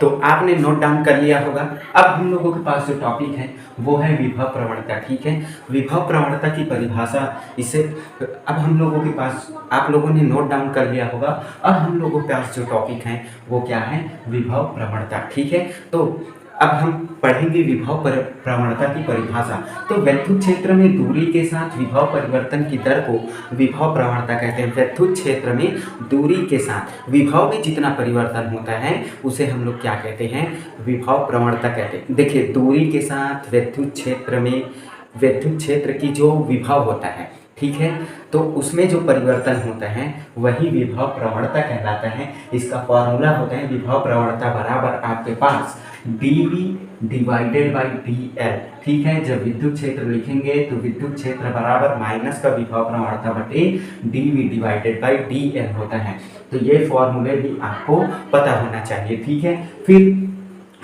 तो आपने note down कर लिया होगा। अब हम लोगों के पास जो टॉपिक है वो है विभव प्रवणता। ठीक है, विभव प्रवणता की परिभाषा इसे अब हम लोगों के पास, आप लोगों ने नोट डाउन कर लिया होगा। अब हम लोगों के पास जो टॉपिक है वो क्या है, विभव प्रवणता। ठीक है, तो अब हम पढ़ेंगे विभव प्रवणता की परिभाषा। तो विद्युत क्षेत्र में दूरी के साथ विभव परिवर्तन की दर को विभव प्रवणता कहते हैं। विद्युत क्षेत्र में दूरी के साथ विभव में जितना परिवर्तन होता है उसे हम लोग क्या कहते हैं, विभव प्रवणता कहते हैं। देखिए, दूरी के साथ विद्युत क्षेत्र में विद्युत क्षेत्र की जो विभव होता है, ठीक है, तो उसमें जो परिवर्तन होता है वही विभव प्रवणता कहलाता है। इसका फॉर्मूला होता है विभव प्रवणता बराबर आपके पास dV डिवाइडेड बाई dl। ठीक है, जब विद्युत क्षेत्र लिखेंगे तो विद्युत क्षेत्र बराबर माइनस का विभव प्रवणता बटे dV डिवाइडेड बाई dl होता है। तो ये फॉर्मूले भी आपको पता होना चाहिए। ठीक है, फिर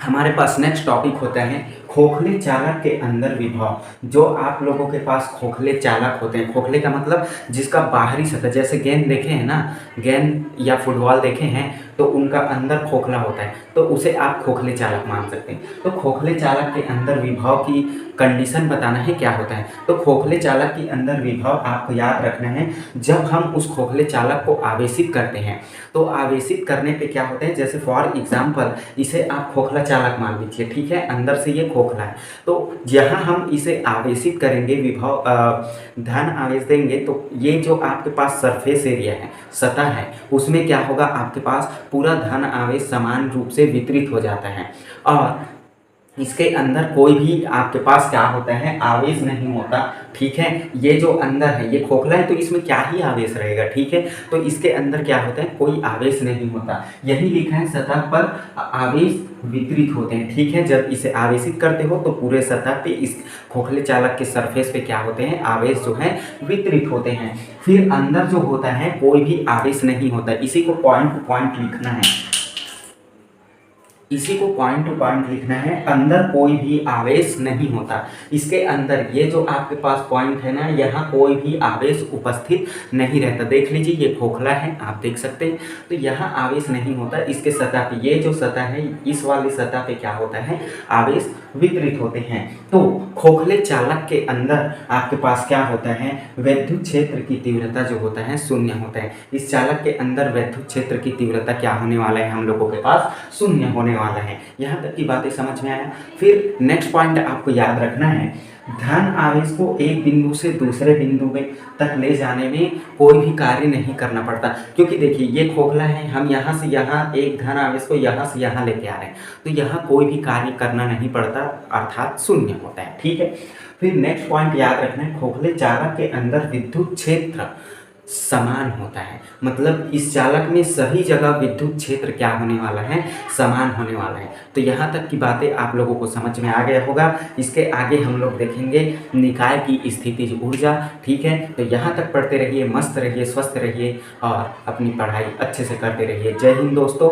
हमारे पास नेक्स्ट टॉपिक होता है खोखले चालक के अंदर विभव। जो आप लोगों के पास खोखले चालक होते हैं, खोखले का मतलब जिसका बाहरी सतह, जैसे गेंद देखे हैं ना, गेंद या फुटबॉल देखे हैं तो उनका अंदर खोखला होता है, तो उसे आप खोखले चालक मान सकते हैं। तो खोखले चालक के अंदर विभव की कंडीशन बताना है क्या होता है। तो खोखले चालक के अंदर विभव आपको याद रखना है, जब हम उस खोखले चालक को आवेशित करते हैं तो आवेशित करने पे क्या होता है, जैसे फॉर एग्जाम्पल इसे आप खोखला चालक मान लीजिए। ठीक है, अंदर से ये खोखला है, तो जहाँ हम इसे आवेशित करेंगे, विभव धन आवेश देंगे, तो ये जो आपके पास सरफेस एरिया है, सतह है, उसमें क्या होगा, आपके पास पूरा धन आवेश समान रूप से वितरित हो जाता है और इसके अंदर कोई भी आपके पास क्या होता है, आवेश नहीं होता। ठीक है, ये जो अंदर है ये खोखला है तो इसमें क्या ही आवेश रहेगा। ठीक है, तो इसके अंदर क्या होता है, कोई आवेश नहीं होता। यही लिखा है सतह पर आवेश वितरित होते हैं। ठीक है, जब इसे आवेशित करते हो तो पूरे सतह पे इस खोखले चालक के सरफेस पे क्या होते हैं, आवेश जो है वितरित होते हैं। फिर अंदर जो होता है कोई भी आवेश नहीं होता। इसी को पॉइंट टू पॉइंट लिखना है, इसी को पॉइंट टू पॉइंट लिखना है, अंदर कोई भी आवेश नहीं होता। इसके अंदर ये जो आपके पास पॉइंट है ना, यहाँ कोई भी आवेश उपस्थित नहीं रहता। देख लीजिए ये खोखला है, आप देख सकते हैं, तो यहाँ आवेश नहीं होता। इसके सतह पे, ये जो सतह है इस वाली सतह पे क्या होता है, आवेश वितरित होते हैं। तो खोखले चालक के अंदर आपके पास क्या होता है, विद्युत क्षेत्र की तीव्रता जो होता है शून्य होता है। इस चालक के अंदर विद्युत क्षेत्र की तीव्रता क्या होने वाला है, हम लोगों के पास शून्य होने वाला है। यहाँ तक की बातें समझ में आया। फिर नेक्स्ट पॉइंट आपको याद रखना है, धन आवेश को एक बिंदु से दूसरे बिंदु में तक ले जाने में कोई भी कार्य नहीं करना पड़ता। क्योंकि देखिए ये खोखला है, हम यहाँ से यहाँ एक धन आवेश को यहाँ से यहाँ लेके आ रहे हैं, तो यहाँ कोई भी कार्य करना नहीं पड़ता, अर्थात शून्य होता है। ठीक है, फिर नेक्स्ट पॉइंट याद रखना है, खोखले चालक के अंदर विद्युत क्षेत्र समान होता है। मतलब इस चालक में सभी जगह विद्युत क्षेत्र क्या होने वाला है, समान होने वाला है। तो यहाँ तक की बातें आप लोगों को समझ में आ गया होगा। इसके आगे हम लोग देखेंगे निकाय की स्थितिज ऊर्जा। ठीक है, तो यहाँ तक पढ़ते रहिए, मस्त रहिए, स्वस्थ रहिए और अपनी पढ़ाई अच्छे से करते रहिए। जय हिंद दोस्तों।